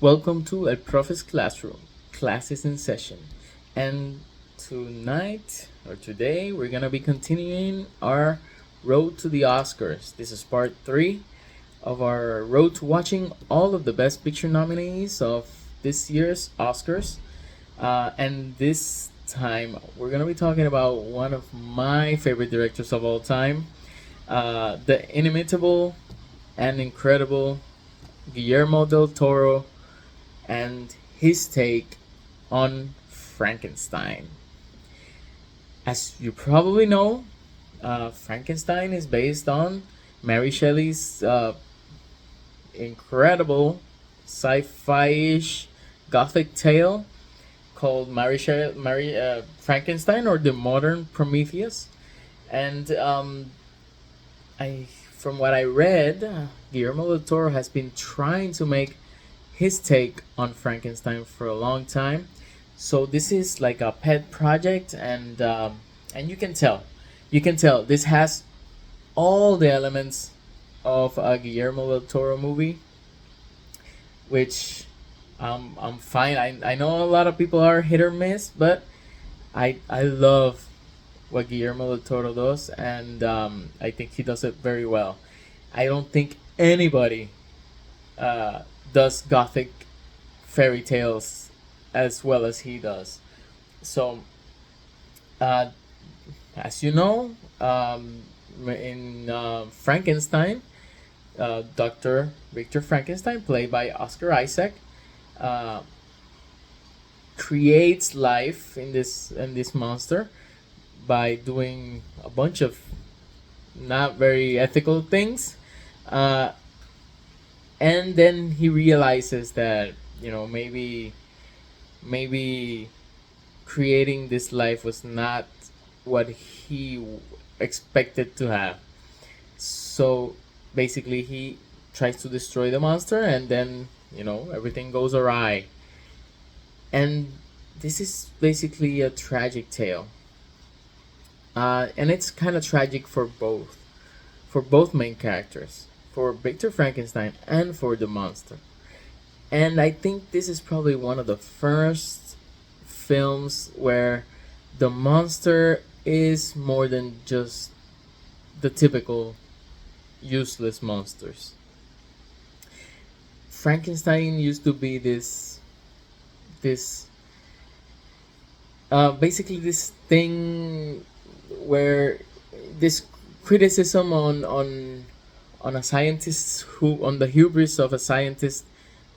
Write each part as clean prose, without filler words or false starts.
Welcome to El Profe's Classroom. Class is in session. And tonight, or today, we're gonna be continuing our road to the Oscars. This is part 3 of our road to watching all of the Best Picture nominees of this year's Oscars. And this time, we're gonna be talking about one of my favorite directors of all time, the inimitable and incredible Guillermo del Toro and his take on Frankenstein. As you probably know, Frankenstein is based on Mary Shelley's incredible sci-fi-ish gothic tale called Mary Frankenstein, or the Modern Prometheus. And from what I read, Guillermo del Toro has been trying to make his take on Frankenstein for a long time. So this is like a pet project, and you can tell this has all the elements of a Guillermo del Toro movie, which I'm fine. I know a lot of people are hit or miss, but I love what Guillermo del Toro does, and I think he does it very well. I don't think anybody does gothic fairy tales as well as he does. So, uh, as you know, in Frankenstein, Dr. Victor Frankenstein, played by Oscar Isaac, uh, creates life in this monster by doing a bunch of not very ethical things. Uh, and then he realizes that maybe creating this life was not what he expected to have. So basically he tries to destroy the monster, and then everything goes awry. And this is basically a tragic tale, and it's kind of tragic for both main characters, for Victor Frankenstein and for the monster. And I think this is probably one of the first films where the monster is more than just the typical useless monsters. Frankenstein used to be this basically this thing where this criticism on a scientist, who on the hubris of a scientist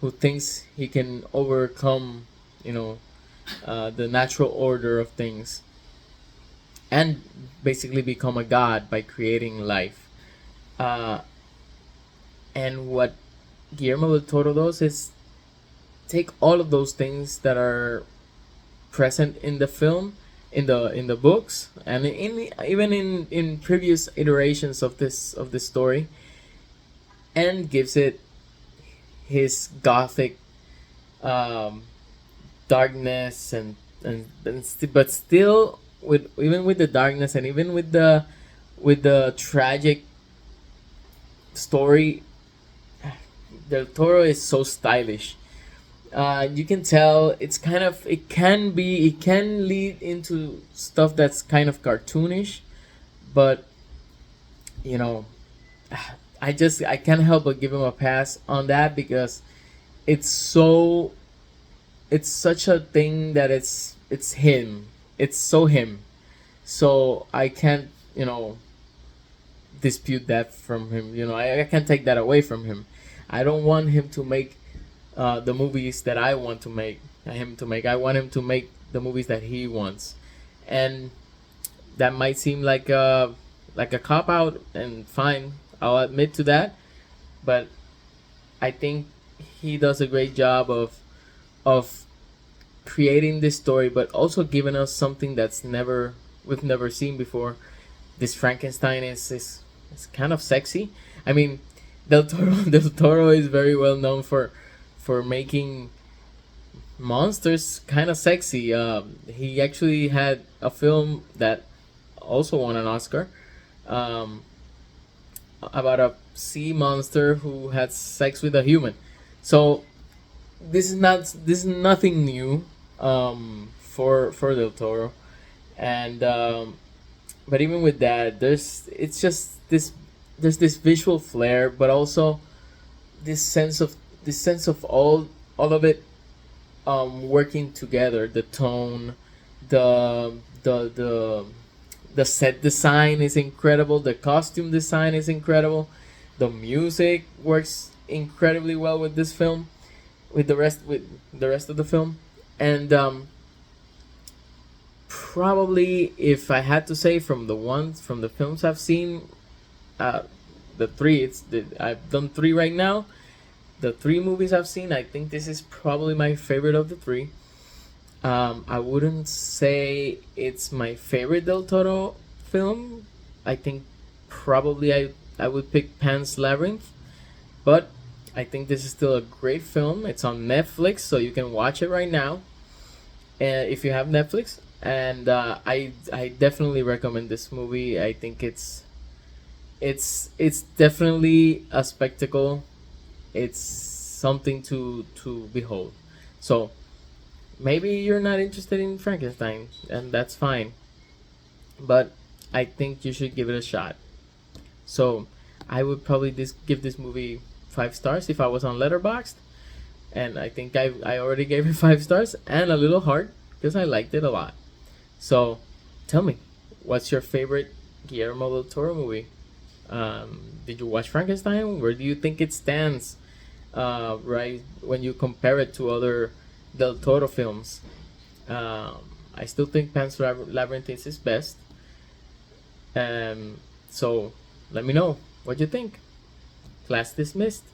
who thinks he can overcome the natural order of things, and basically become a god by creating life. And what Guillermo del Toro does is take all of those things that are present in the film, in the books, and even in previous iterations of this story, and gives it his gothic um, darkness, but still, with the darkness, and even with the tragic story, Del Toro is so stylish. You can tell it can lead into stuff that's kind of cartoonish, but you know I can't help but give him a pass on that, because it's so it's such a thing that it's him. It's so him. So I can't dispute that from him. I can't take that away from him. I don't want him to make the movies that I want to make him to make. I want him to make the movies that he wants, and that might seem like a cop out, and fine, I'll admit to that. But I think he does a great job of creating this story, but also giving us something we've never seen before. This Frankenstein is kind of sexy. I mean, Del Toro is very well known for making monsters kind of sexy. He actually had a film that also won an Oscar, um, about a sea monster who had sex with a human. So this is nothing new for Del Toro, and but even with that, it's just this there's this visual flair, but also this sense of all of it working together. The tone, the the the the set design is incredible. The costume design is incredible. The music works incredibly well with this film, with the rest of the film, and probably if I had to say from the films I've seen, uh, the three I've done three right now. The three movies I've seen, I think this is probably my favorite of the three. I wouldn't say it's my favorite Del Toro film. I think probably I would pick Pan's Labyrinth, but I think this is still a great film. It's on Netflix, so you can watch it right now, if you have Netflix. And I definitely recommend this movie. I think it's definitely a spectacle. It's something to behold. So maybe you're not interested in Frankenstein, and that's fine. But I think you should give it a shot. So I would probably give this movie 5 stars if I was on Letterboxd, and I think I already gave it 5 stars and a little heart because I liked it a lot. So tell me, what's your favorite Guillermo del Toro movie? Did you watch Frankenstein? Where do you think it stands? Right when you compare it to other Del Toro films. I still think Pan's Labyrinth is his best. So let me know what you think. Class dismissed.